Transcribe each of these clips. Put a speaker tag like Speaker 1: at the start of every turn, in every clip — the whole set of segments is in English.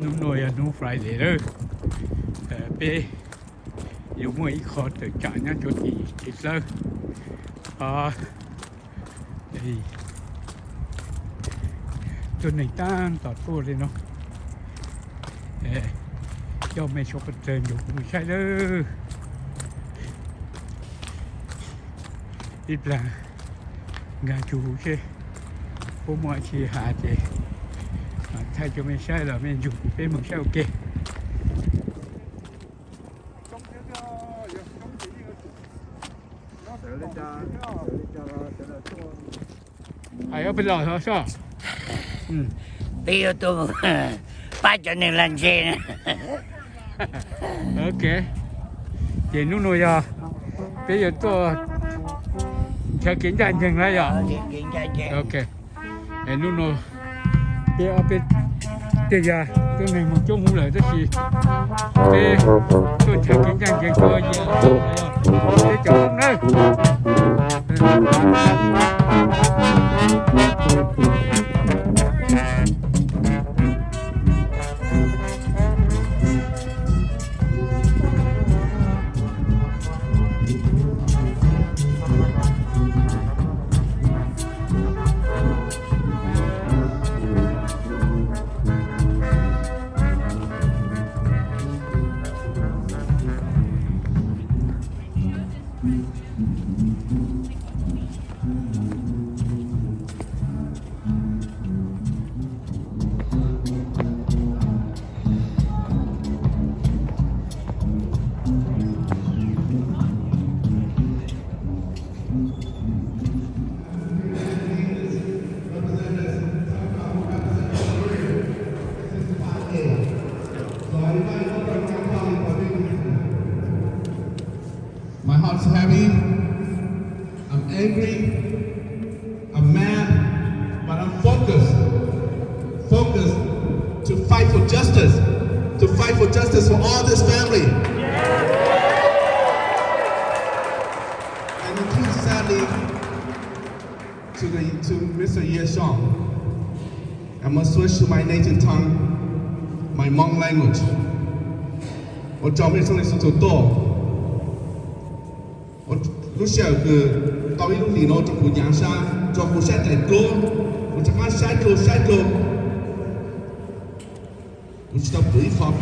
Speaker 1: nụ nồi nụ fry để đó bé dùng một ít khó từ trả nhá cho thì sơ thì cho này ta tọt tua lên nó cho mấy số vật trên dùng cũng sai đó ít là ngà chủ chứ bố mọi chi hạ chứ thay cho mình sai là mình dùng cái mình sai ok hay ở bên lò thôi sao
Speaker 2: bây giờ tôi ba cho nên làm gì nè
Speaker 1: ok vậy lúc này bây giờ tôi sẽ kiểm tra chừng lại rồi ok vậy lúc này bây giờ bên bây giờ tôi này một chút không lợi cái gì bây tôi sẽ kiểm tra chừng coi gì để chọn nữa
Speaker 3: My heart's heavy, I'm angry, I'm mad, but I'm focused to fight for justice for all this family. And indeed, sadly, to Mr. Xiong, I must switch to my native tongue, my Hmong language. Lúc xưa tao lúc gì nó trong khu nhà xa trong khu sách lại lô khu chắc ăn sách lô lúc tao bưởi khó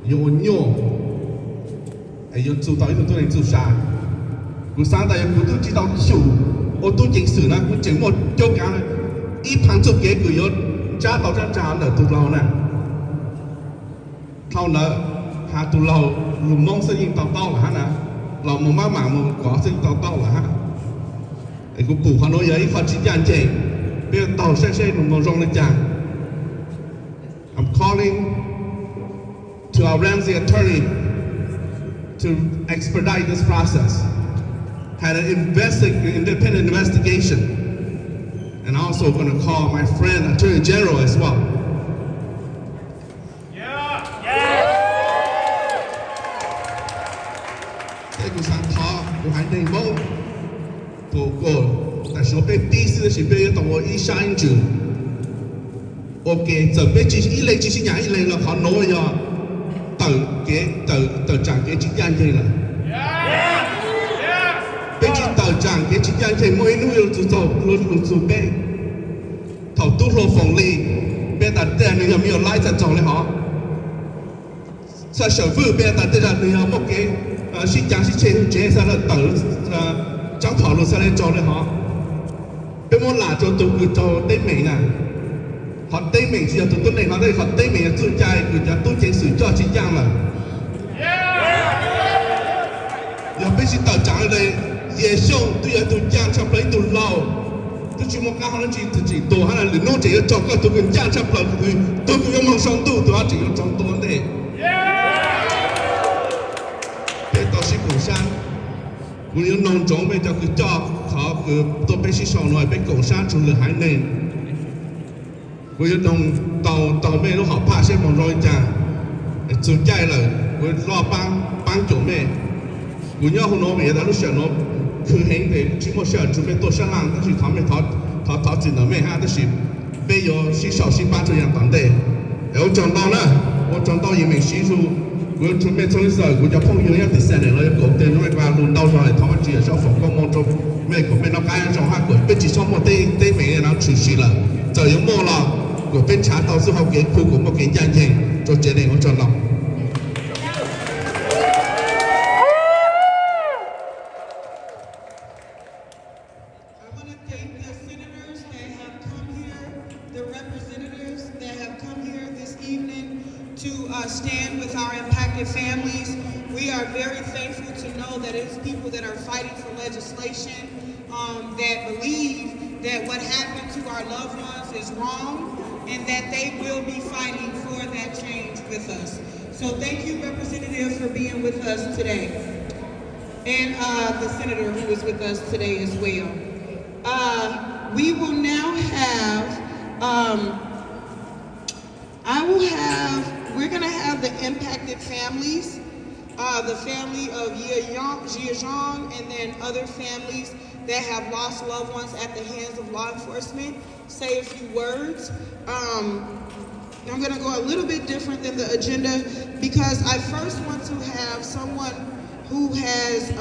Speaker 3: yêu nhô yêu chú tao yêu tôi nên chú xa lúc sáng tại khu tôi chỉ tao chủ ô tôi chính sử là khu chính một chỗ cả ít tháng chục kế yêu cha tao cha là tụi lâu nè thao nợ hà tụi lâu lùm mong sẽ nhìn tao là hả nèเรามองมาหมามึงก่อซึ่งเต่าละฮะไอ้กูปู่เขาโน้ยไอ้ฟันชิ้นยานเจงเป็นเต่าเช่ๆหนุ่มมองรงเลยจ้า I'm calling to our Ramsey attorney to expedite this process. Had an independent investigation, and also going to call my friend Attorney General as well. Của sáng thọ của hai nơi mẫu của tại số bên B是是被当我一下一组 OK 这边只一类只是伢一类了好挪呀等长给只样子了被只等长给只样子每路有走路被头都落风力被打电你有没有来在走了好在首府被打电你有没给新疆是前啥了等张跑路啥来做的哈，被我拿做都做对面啊，好对面是要做对面，好对好对面做家国家都结束做这样了，要必须到长的也凶都要都讲差不多都老，都去莫干好了自己多，好了你弄这个做个都跟讲差不多都要往上都要这个装多的。cổ sang, muốn yêu nông trống bây giờ cứ cho họ cứ tôi bây giờ sòng nói bây cổ sang chủ lực hai nền, bây giờ nông tàu bây giờ họ phá xe bằng rồi chả, chủ chạy là bây lo băng chỗ mẹ, bây giờ họ nói bây giờ lúc sau nó cứ hình thì chỉ một sau chuẩn bị tôi sang làm,但是他们他只能咩哈，但是bây giờ是少是八这样当的，有讲到呢，我讲到移民习俗，我准备从小我就碰有一第三年了，我对那个轮到上来，他们只是说防光梦中，美国被那家人上下过，被只说么对美人然后出事了，就有么了，我被查到之后给苦我么给认证，就决定我讲到。
Speaker 4: Stand with our impacted families. We are very thankful to know that it's people that are fighting for legislation that believe that what happened to our loved ones is wrong and that they will be fighting for that change with us. So thank you, Representative, for being with us today. And the Senator who is with us today as well. We will now have, we're going to have the impacted families, the family of Xiong, and then other families that have lost loved ones at the hands of law enforcement, say a few words. I'm going to go a little bit different than the agenda because I first want to have someone who has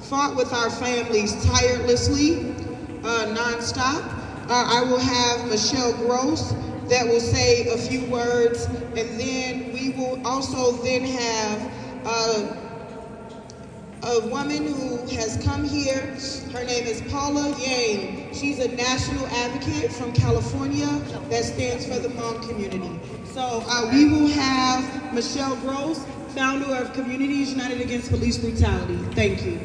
Speaker 4: fought with our families tirelessly, nonstop. I will have Michelle Gross that will say a few words, and then we will also then have a woman who has come here. Her name is Paula Yang. She's a national advocate from California that stands for the Hmong community. So we will have Michelle Gross, founder of Communities United Against Police Brutality. Thank you.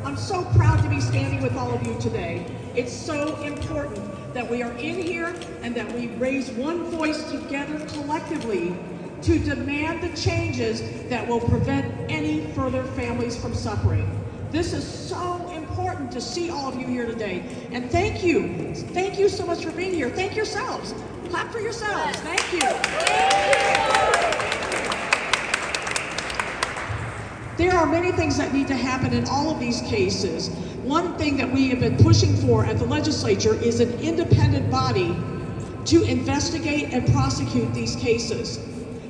Speaker 5: I'm so proud to be standing with all of you today. It's so important that we are in here and that we raise one voice together collectively to demand the changes that will prevent any further families from suffering. This is so important to see all of you here today. And thank you. Thank you so much for being here. Thank yourselves. Clap for yourselves. Thank you. There are many things that need to happen in all of these cases. One thing that we have been pushing for at the legislature is an independent body to investigate and prosecute these cases.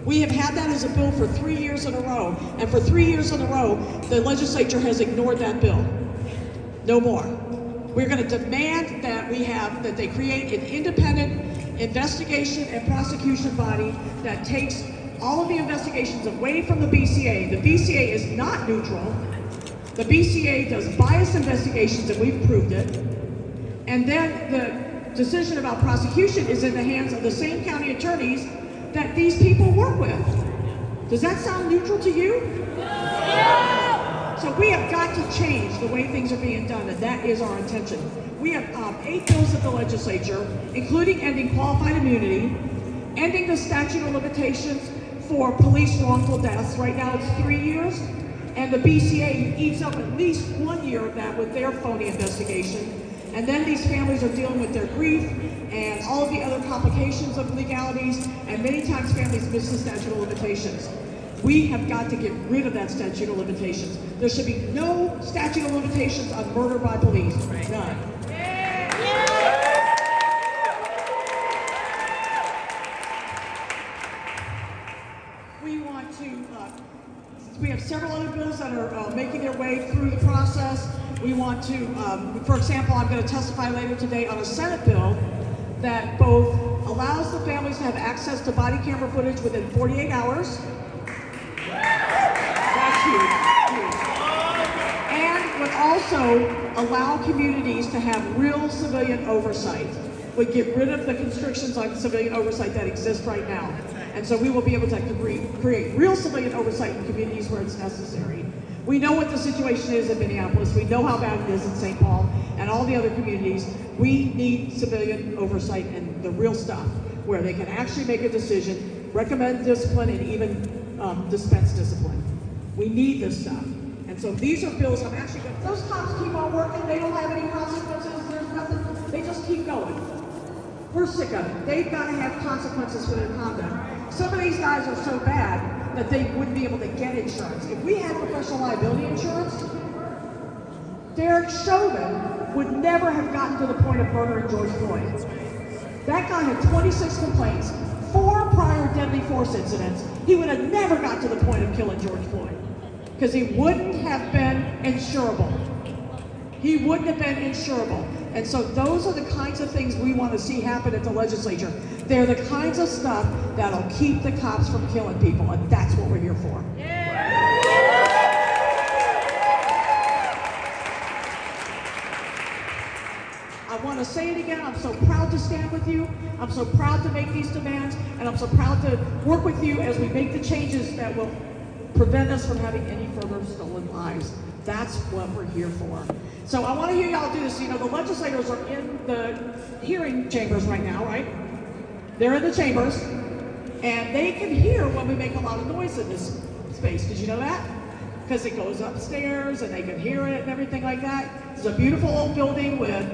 Speaker 5: We have had that as a bill for 3 years in a row, and for 3 years in a row, the legislature has ignored that bill. No more. We're going to demand that that they create an independent investigation and prosecution body that takes all of the investigations away from the BCA. The BCA is not neutral. The BCA does biased investigations, and we've proved it. And then the decision about prosecution is in the hands of the same county attorneys that these people work with. Does that sound neutral to you? No! So we have got to change the way things are being done, and that is our intention. We have 8 bills at the legislature, including ending qualified immunity, ending the statute of limitations for police wrongful deaths. Right now it's 3 years, and the BCA eats up at least 1 year of that with their phony investigation. And then these families are dealing with their grief and all of the other complications of legalities, and many times families miss the statute of limitations. We have got to get rid of that statute of limitations. There should be no statute of limitations on murder by police. None. We have several other bills that are making their way through the process. We want to, for example, I'm going to testify later today on a Senate bill that both allows the families to have access to body camera footage within 48 hours. That's huge. And would also allow communities to have real civilian oversight. Would get rid of the constrictions on civilian oversight that exist right now. And so we will be able to create real civilian oversight in communities where it's necessary. We know what the situation is in Minneapolis. We know how bad it is in St. Paul and all the other communities. We need civilian oversight and the real stuff where they can actually make a decision, recommend discipline, and even dispense discipline. We need this stuff. And so these are bills I'm actually going to, those cops keep on working. They don't have any consequences. There's nothing. They just keep going. We're sick of it. They've got to have consequences for their conduct. Some of these guys are so bad that they wouldn't be able to get insurance. If we had professional liability insurance, Derek Chauvin would never have gotten to the point of murdering George Floyd. That guy had 26 complaints, 4 prior deadly force incidents. He would have never got to the point of killing George Floyd because he wouldn't have been insurable. He wouldn't have been insurable. And so those are the kinds of things we want to see happen at the legislature. They're the kinds of stuff that'll keep the cops from killing people, and that's what we're here for. I want to say it again, I'm so proud to stand with you, I'm so proud to make these demands, and I'm so proud to work with you as we make the changes that will prevent us from having any further stolen lives. That's what we're here for. So I want to hear y'all do this. You know, the legislators are in the hearing chambers right now, right? They're in the chambers, and they can hear when we make a lot of noise in this space. Did you know that? Because it goes upstairs, and they can hear it and everything like that. It's a beautiful old building with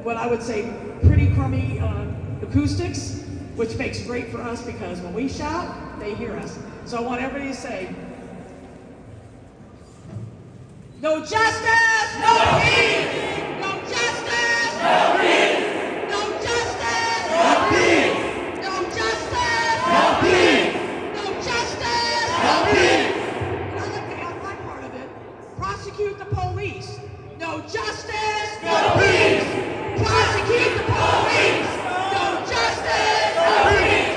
Speaker 5: what I would say pretty crummy acoustics, which makes great for us because when we shout, they hear us. So I want everybody to say, no justice, no peace! No justice, no peace! No justice, no peace! No justice, no peace! No justice, no peace! And I like to add one part of it. Prosecute the police. No justice, no peace! Prosecute the police! No justice, no peace!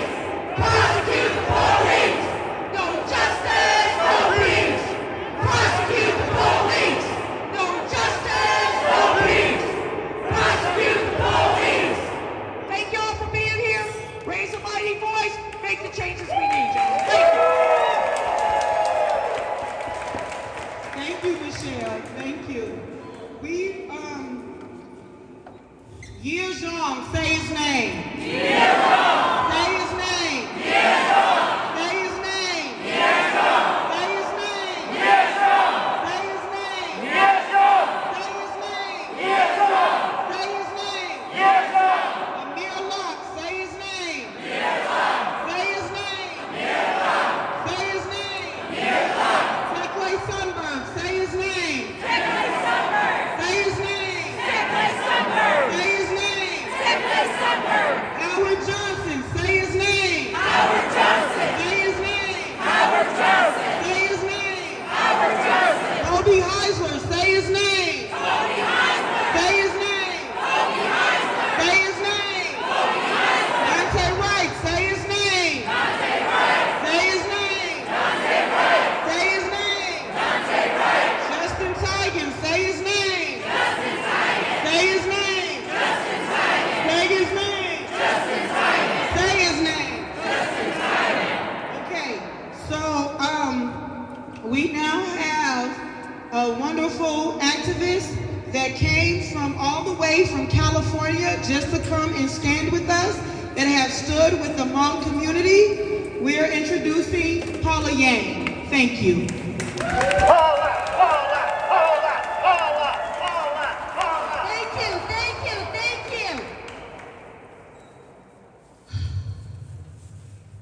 Speaker 5: Prosecute the police! No justice, no peace! Prosecute the police! No justice, no peace! Prosecute the police! Thank y'all for being here. Raise a mighty voice. Make the changes we need, y'all. Thank you.
Speaker 4: Thank you, Michelle. Thank you. Ye Xiong, say his name. Ye Xiong. Say his name. Ye Xiong. Say his name. Ye Xiong. Say his name. Ye Xiong. Say his name. Ye Xiong. Say his name. Ye Xiong. Say his name. Ye Xiong. Amir Locke, say his name. Ye Xiong. Say his name. Ye Xiong. Say his name. Ye Xiong. Seckley Sunburn, say his name. Seckley Sunburn. Say his name. Seckley Sunburn. Say his name. Howard Johnson, say his name. Howard Johnson. Say his name. Howard Johnson. Say his name. Howard Johnson. Toby Heisler, say his name. Toby Heisler. Say his name. Toby Heisler. Say his name. Toby Heisler. Dante Wright, say his name. Dante Wright. Say his name. Dante Wright. Say his name. Dante Wright. Justin Tigan, say his name. Justin Tigan. Say his name. Justin Tigan. Say his name. Justin Tigan. Say his name. Justin Tigan. Okay, so we now have a wonderful activist that came from all the way from California just to come and stand with us, that have stood with the Hmong community. We're introducing Paula Yang. Thank you.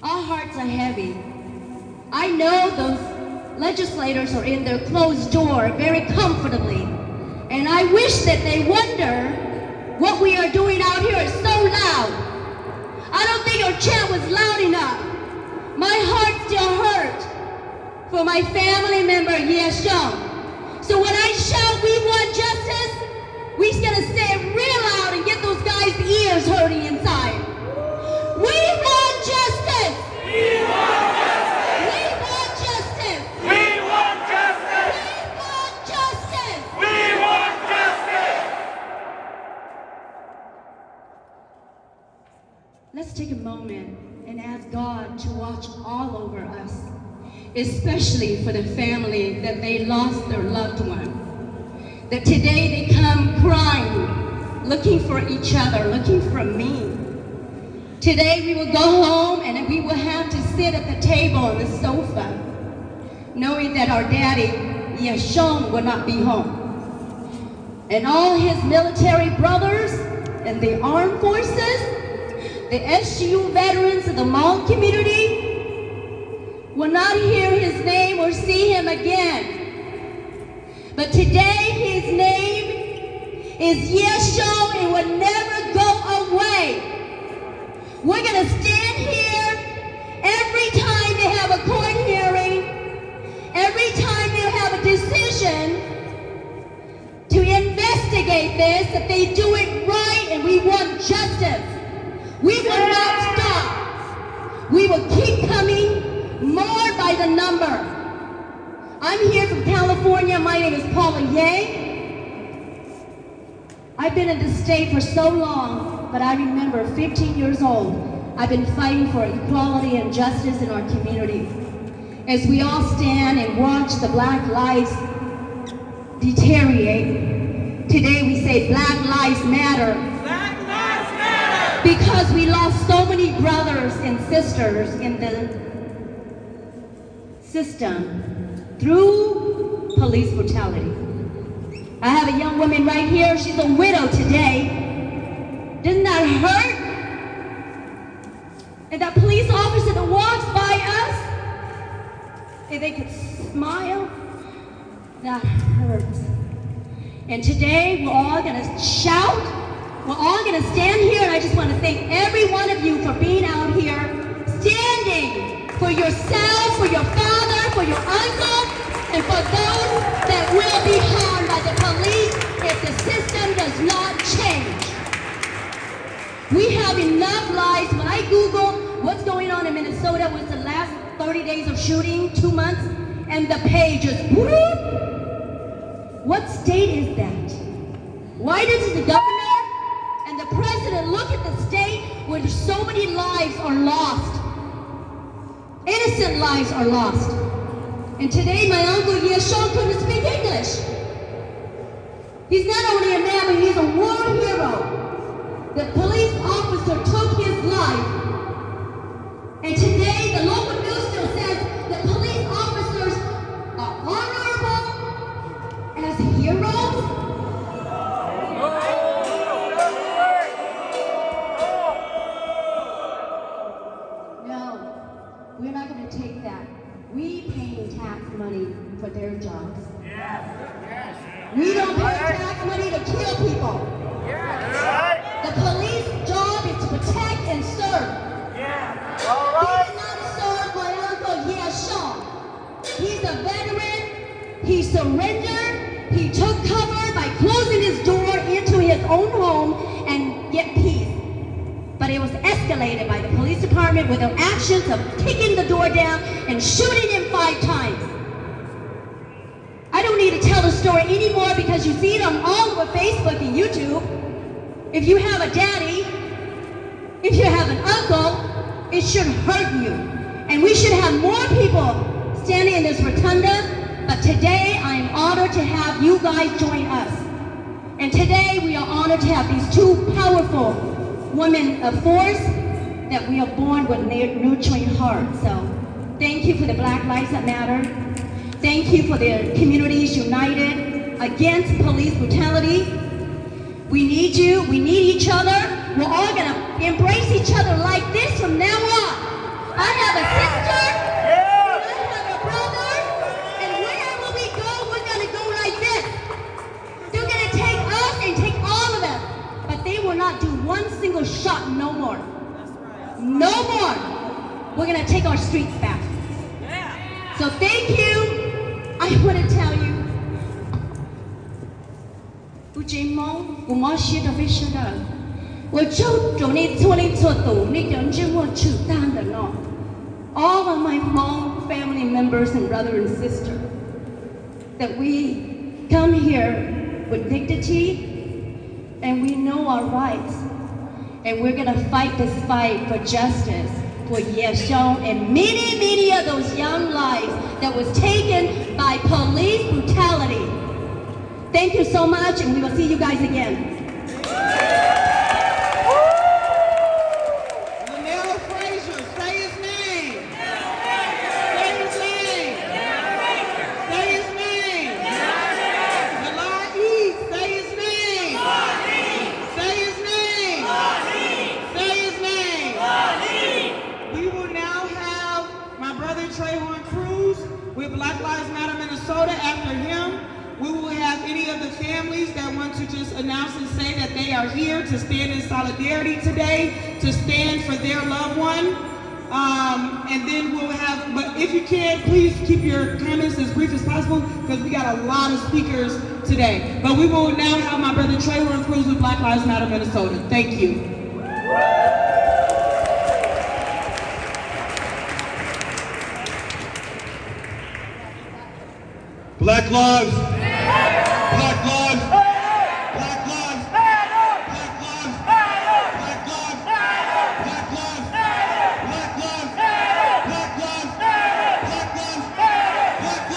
Speaker 6: Our hearts are heavy. I know those legislators are in their closed door very comfortably, and I wish that they wonder what we are doing out here is so loud. I don't think our chant was loud enough. My heart still hurt for my family member, Xiong. So when I shout, we want justice, we're gonna say it real loud and get those guys' ears hurting inside. We want justice! We want justice! We want justice!
Speaker 7: We want justice!
Speaker 6: We want justice!
Speaker 7: We want justice!
Speaker 6: Let's take a moment and ask God to watch all over us, especially for the family that they lost their loved one. That today they come crying, looking for each other, looking for me. Today we will go home and we will have to sit at the table on the sofa, knowing that our daddy, Xiong, will not be home. And all his military brothers and the armed forces, the SGU veterans of the Hmong community, will not hear his name or see him again. But today his name is Xiong and will never go away. We're going to stand here every time they have a court hearing, every time they have a decision to investigate this, that they do it right, and we want justice. We will not stop. We will keep coming, more by the number. I'm here from California. My name is Paula Yang. I've been in this state for so long, but I remember 15 years old, I've been fighting for equality and justice in our community. As we all stand and watch the black lives deteriorate, today we say Black Lives Matter.
Speaker 7: Black Lives Matter!
Speaker 6: Because we lost so many brothers and sisters in the system through police brutality. I have a young woman right here. She's a widow today. Doesn't that hurt? And that police officer that walks by us, if they could smile, that hurts. And today we're all gonna shout. We're all gonna stand here, and I just want to thank every one of you for being out here, standing for yourself, for your father, for your uncle, and for those that will be harmed by the police if the system does not change. We have enough lives. When I Google what's going on in Minnesota with the last 30 days of shooting, 2 months, and the page is whoop. What state is that? Why does the governor and the president look at the state where so many lives are lost? Innocent lives are lost. And today my uncle Xiong couldn't speak English. He's not only a man, but he's a war hero. The police officer took his life. And today the local news still says that police officers are honorable as heroes. No, we're not going to take that. We pay tax money for their jobs. We don't pay tax money to kill people. The police job is to protect and serve. He did not serve my uncle Xiong. He's a veteran. He surrendered. He took cover by closing his door into his own home and get peace. But it was escalated by the police department with their actions of kicking the door down and shooting him 5 times. I don't need to tell the story anymore because you see it on all over Facebook and YouTube. If you have a daddy, if you have an uncle, it should hurt you. And we should have more people standing in this rotunda. But today I am honored to have you guys join us. And today we are honored to have these 2 powerful women of force that we are born with nurturing hearts. So thank you for the Black Lives That Matter. Thank you for the communities united against police brutality. We need you. We need each other. We're all going to embrace each other like this from now on. I have a sister. And I have a brother. And wherever we go, we're going to go like this. They're going to take us and take all of us. But they will not do one single shot no more. No more. We're going to take our streets back. So thank you. I want to tell you. All of my Hmong family members and brother and sister, that we come here with dignity and we know our rights, and we're gonna fight this fight for justice for Xiong and many, many of those young lives that was taken by police brutality. Thank you so much, and we will see you guys again.
Speaker 4: Black Lives Matter Minnesota. After him, we will have any of the families that want to just announce are here to stand in solidarity today, to stand for their loved one. And then we'll have, but if you can, please keep your comments as brief as possible because we got a lot of speakers today. But we will now have my brother Trayvon Cruz with Black Lives Matter Minnesota. Thank you.
Speaker 3: Black lives. Black lives. Black lives. Black lives. Black lives. Black lives. Black lives. Black lives. Black lives. Black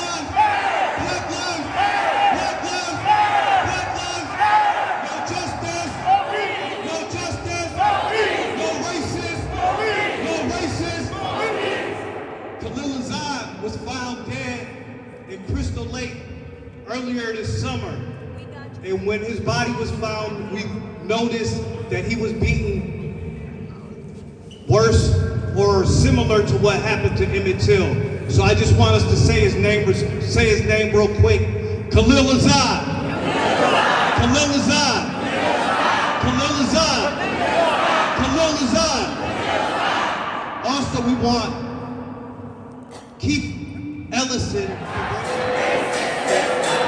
Speaker 3: lives. Black lives. Black lives. Black lives. No justice. No justice. No racist. No racist. Khalil Azad was found dead in Crystal Lake earlier this summer. And when his body was found, we noticed that he was beaten worse or similar to what happened to Emmett Till. So I just want us to say his name real quick. Khalil Azad. Khalil Azad. Khalil Azad. Khalil Azad. Also, we want Keith Ellison.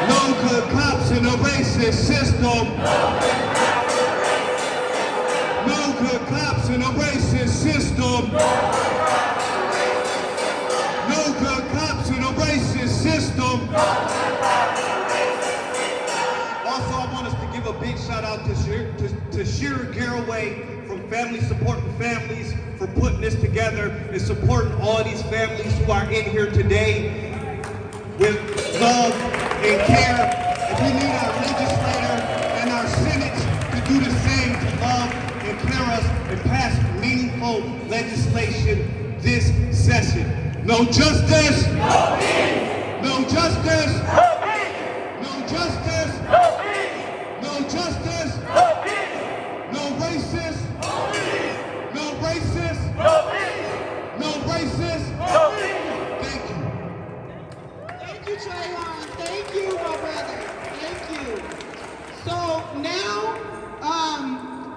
Speaker 3: No good cops in a racist system. No good cops in a racist system. No good cops in a racist system. Also, I want us to give a big shout out to Shira Garraway from Family Supporting Families for putting this together and supporting all these families who are in here today with love and care. And we need our legislator and our Senate to do the same, to love and care us and pass meaningful legislation this session. No justice. No peace. No justice. No peace. No justice. No peace. No justice. No peace. No racist. No peace. No racist. No peace. No racist. No peace. Thank you.
Speaker 4: Thank you, Trayvon. Thank you, my brother. Thank you. So now,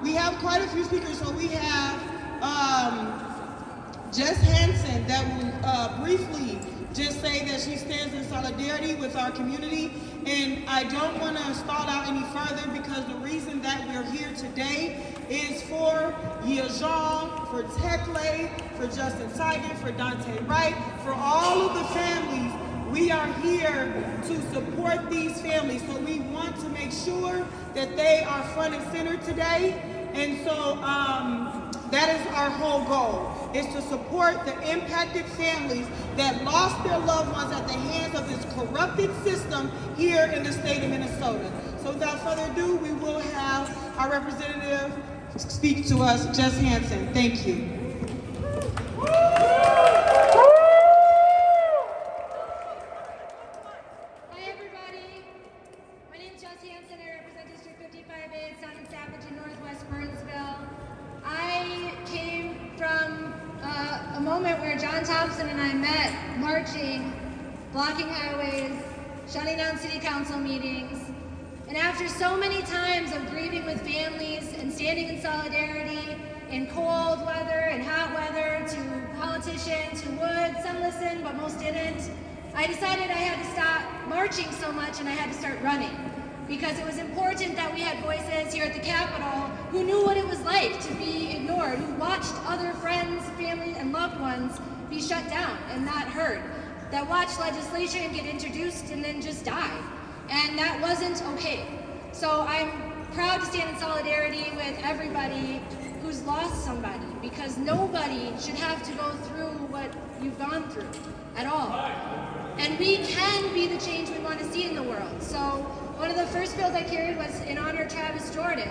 Speaker 4: we have quite a few speakers. So we have Jess Hansen that will briefly just say that she stands in solidarity with our community. And I don't want to stall out any further because the reason that we're here today is for Xiong, for Tekle, for Justin Tigan, for Dante Wright, for all of the families. We are here to support these families. So we want to make sure that they are front and center today. And so that is our whole goal, is to support the impacted families that lost their loved ones at the hands of this corrupted system here in the state of Minnesota. So without further ado, we will have our representative speak to us, Jess Hansen. Thank you.
Speaker 8: And I met marching, blocking highways, shutting down city council meetings. And after so many times of grieving with families and standing in solidarity in cold weather and hot weather, to politicians who would, some listened, but most didn't, I decided I had to stop marching so much and I had to start running. Because it was important that we had voices here at the Capitol who knew what it was like to be ignored, who watched other friends, family, and loved ones be shut down and not heard, that watched legislation get introduced and then just die. And that wasn't okay. So I'm proud to stand in solidarity with everybody who's lost somebody, because nobody should have to go through what you've gone through at all. And we can be the change we want to see in the world. So one of the first bills I carried was in honor of Travis Jordan.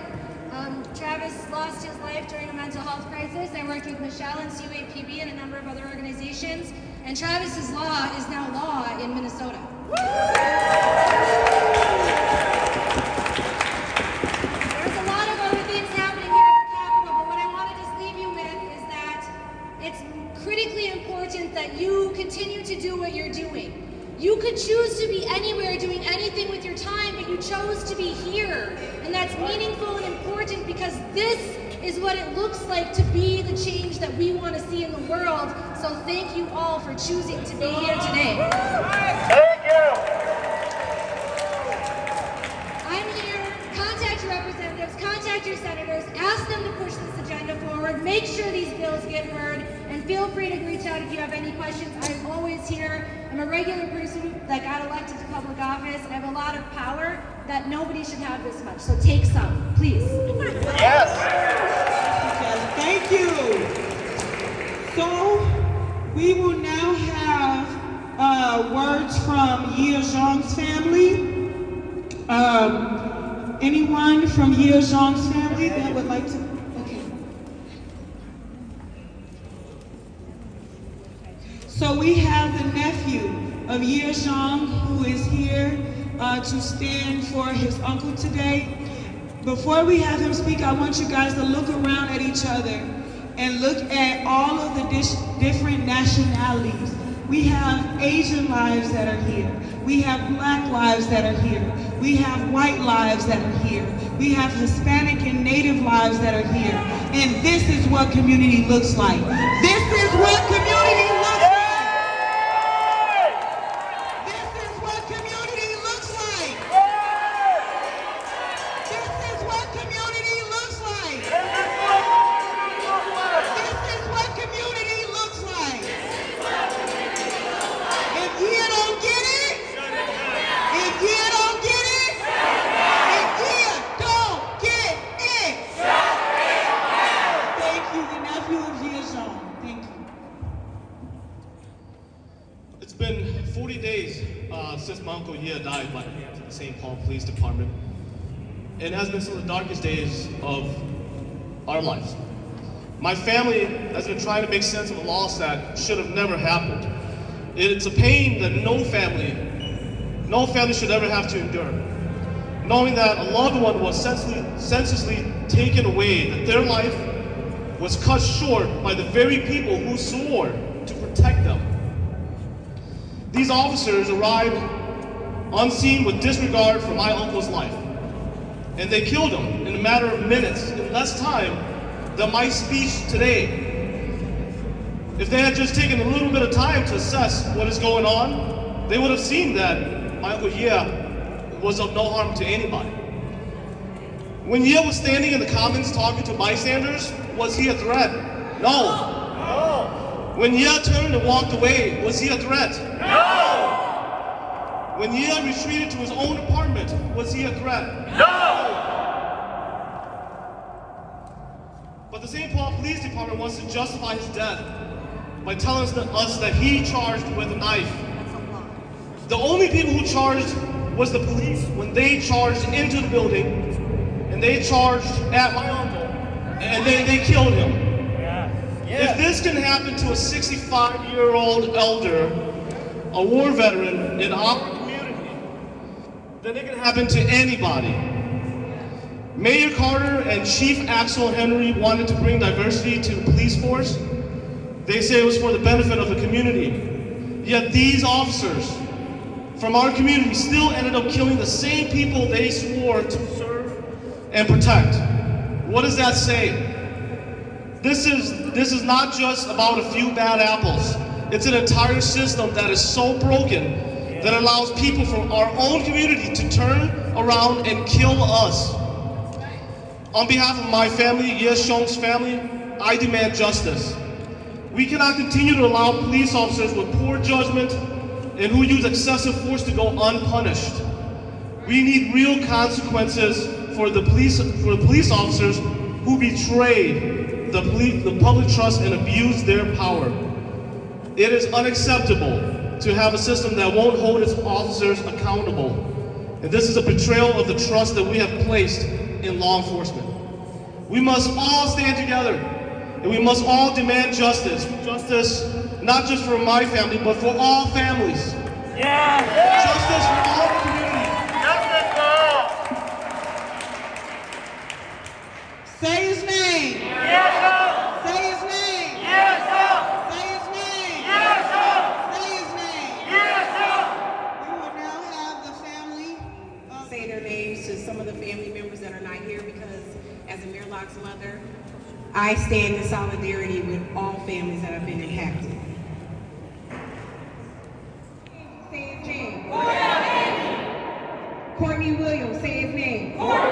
Speaker 8: Travis lost his life during a mental health crisis. I worked with Michelle and CUAPB and a number of other organizations, and Travis's law is now law in Minnesota. There's a lot of other things happening here at the Capitol, but what I want to just leave you with is that it's critically important that you continue to do what you're doing. You could choose to be anywhere doing anything with your time, but you chose to be here. And that's meaningful and important because this is what it looks like to be the change that we want to see in the world. So thank you all for choosing to be here today.
Speaker 7: Thank you.
Speaker 8: I'm here. Contact your representatives, contact your senators, ask them to push this agenda forward, make sure these bills get heard, and feel free to reach out if you have any questions. I'm always here. I'm a regular person that got elected to public office. I have a lot of power that nobody should have this much. So take some, please.
Speaker 7: Yes.
Speaker 4: Thank you. So we will now have words from Xiong's family. Anyone from Xiong's family that would like to? Okay. So we have the nephew of Xiong who is here to stand for his uncle today. Before we have him speak, I want you guys to look around at each other and look at all of the different nationalities. We have Asian lives that are here. We have Black lives that are here. We have white lives that are here. We have Hispanic and Native lives that are here. And this is what community looks like. This is what community looks like. This is what community looks like. This is what community looks like. This is what community looks like. If you don't get it, if you don't get it, if you don't get it. Thank you, the nephew of Xiong. Thank you.
Speaker 9: It's been 40 days since my uncle Ye died by the hands of the St. Paul Police Department. It has been some of the darkest days of our lives. My family has been trying to make sense of a loss that should have never happened. It's a pain that no family should ever have to endure. Knowing that a loved one was senselessly taken away, that their life was cut short by the very people who swore to protect them. These officers arrived on scene with disregard for my uncle's life. And they killed him in a matter of minutes, in less time than my speech today. If they had just taken a little bit of time to assess what is going on, they would have seen that my uncle Ye was of no harm to anybody. When Ye was standing in the Commons talking to bystanders, was he a threat? No. When Ye turned and walked away, was he a threat? No. When Ye retreated to his own apartment, was he a threat? No. But the St. Paul Police Department wants to justify his death by telling us that he charged with a knife. The only people who charged was the police when they charged into the building and they charged at my uncle and they killed him. If this can happen to a 65-year-old elder, a war veteran in our community, then it can happen to anybody. Mayor Carter and Chief Axel Henry wanted to bring diversity to the police force. They say it was for the benefit of the community. Yet these officers from our community still ended up killing the same people they swore to serve and protect. What does that say? This is not just about a few bad apples. It's an entire system that is so broken that allows people from our own community to turn around and kill us. On behalf of my family, Xiong's family, I demand justice. We cannot continue to allow police officers with poor judgment and who use excessive force to go unpunished. We need real consequences for the police officers who betrayed the public trust and abused their power. It is unacceptable to have a system that won't hold its officers accountable. And this is a betrayal of the trust that we have placed in law enforcement. We must all stand together and we must all demand justice. Justice not just for my family, but for all families. Justice for all communities.
Speaker 7: Justice for all.
Speaker 4: Say his name.
Speaker 7: Yes, sir.
Speaker 4: Say his name.
Speaker 7: Yes, sir.
Speaker 4: Say his name.
Speaker 7: Yes, sir.
Speaker 4: Say his name.
Speaker 7: Yes, sir.
Speaker 4: We will now have the family
Speaker 10: say their names to some of the family members that are not here because as Amir Locke's mother, I stand in solidarity with all families that have been impacted. Say his name. Courtney Williams, say his name. Noah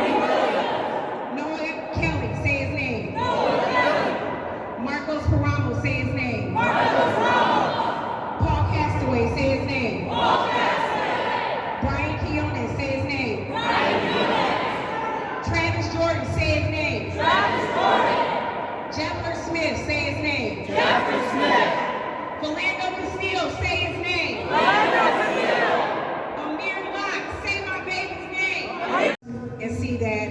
Speaker 10: Kelly, say his name. Marcos Paramo, say his name. Paul Castaway, say his name. Brian Keonan, say his name. Travis Jordan, say his name. Jeffler Smith, say his name. Philando Castillo, say his name. Amir Locke, say my baby's name. And see that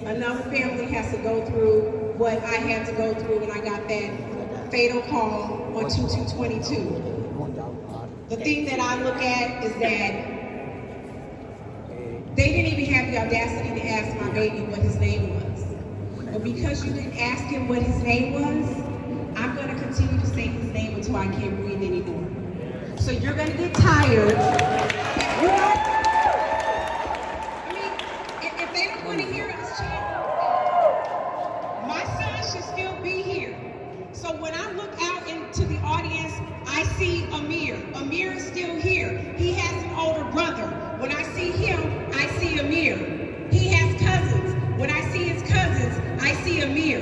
Speaker 10: another family has to go through what I had to go through when I got that fatal call on 2222. The thing that I look at is that they didn't even have the audacity to ask my baby what his name was. But because you didn't ask him what his name was, I'm going to continue to say his name until I can't breathe anymore. So you're going to get tired. If they don't want to hear this chant, my son should still be here. So when I look out into the audience, I see Amir. Amir is still here. He has an older brother. When I see him, I see Amir. He has cousins. When I see his cousins, I see Amir.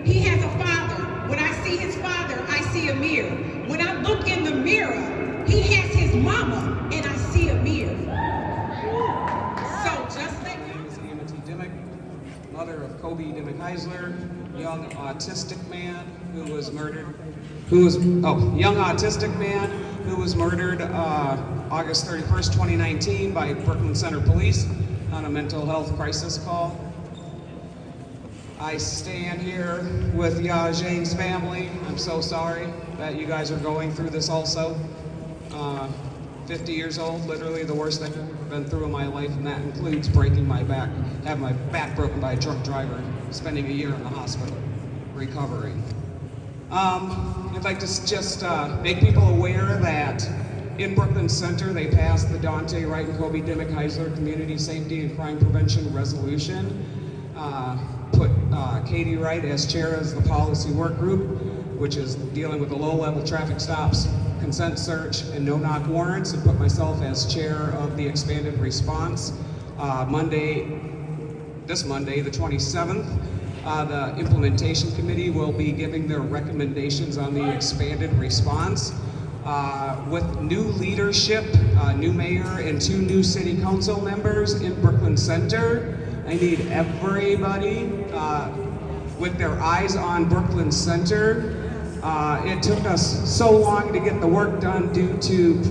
Speaker 10: He has a father. When I see his father, I see Amir. When I look in the mirror, he has his mama, and I see Amir. So just like
Speaker 11: mother of Kobe Dimmick Heisler, young autistic man who was murdered. August 31st, 2019 by Brooklyn Center Police on a mental health crisis call. I stand here with Ya Zhang's family. I'm so sorry that you guys are going through this also. 50 years old, literally the worst I've ever been through in my life, and that includes breaking my back, having my back broken by a drunk driver, spending a year in the hospital, recovering. I'd like to just make people aware that in Brooklyn Center, they passed the Dante Wright and Kobe Dimmick Heisler Community Safety and Crime Prevention Resolution. Put Katie Wright as chair as the policy work group, which is dealing with the low-level traffic stops, consent search, and no-knock warrants, and put myself as chair of the expanded response. This Monday, the 27th, the implementation committee will be giving their recommendations on the expanded response. With new leadership, new mayor, and 2 new city council members in Brooklyn Center, I need everybody with their eyes on Brooklyn Center. It took us so long to get the work done due to,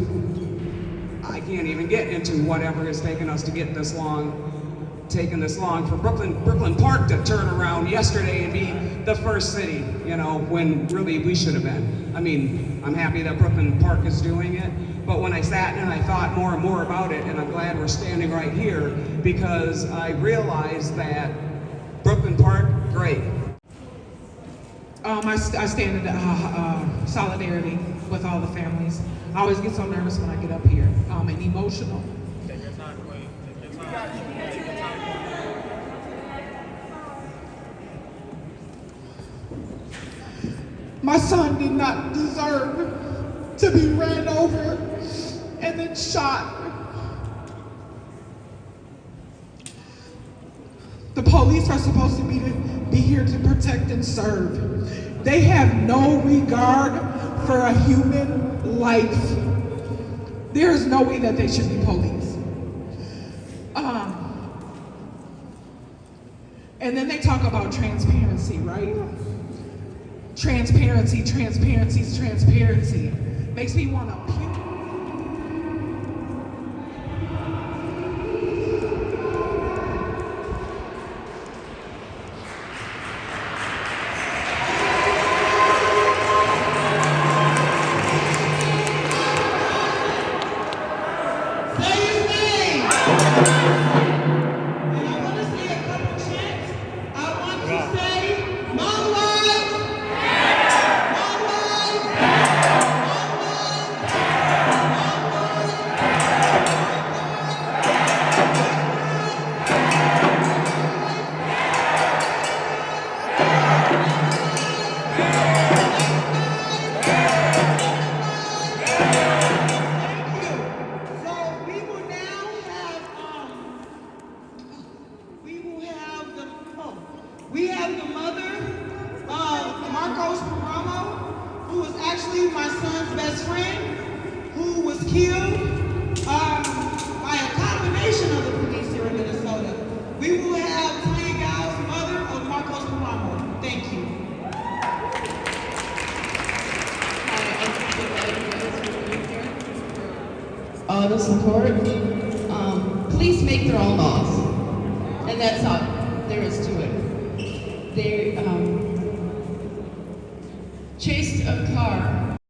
Speaker 11: I can't even get into whatever has taken us to get this long, for Brooklyn Park to turn around yesterday and be the first city, when really we should have been. I mean, I'm happy that Brooklyn Park is doing it, but when I sat and I thought more and more about it, and I'm glad we're standing right here, because I realized that Brooklyn Park, great.
Speaker 12: I stand in solidarity with all the families. I always get so nervous when I get up here and emotional.
Speaker 7: Take your time, Queen. Take your time. Take your time.
Speaker 12: My son did not deserve to be ran over and then shot. The police are supposed to be here to protect and serve. They have no regard for a human life. There is no way that they should be police. And then they talk about transparency, right? Transparency. Makes me want to puke.
Speaker 13: all the support. Police make their own laws, and that's all there is to it. They chased a car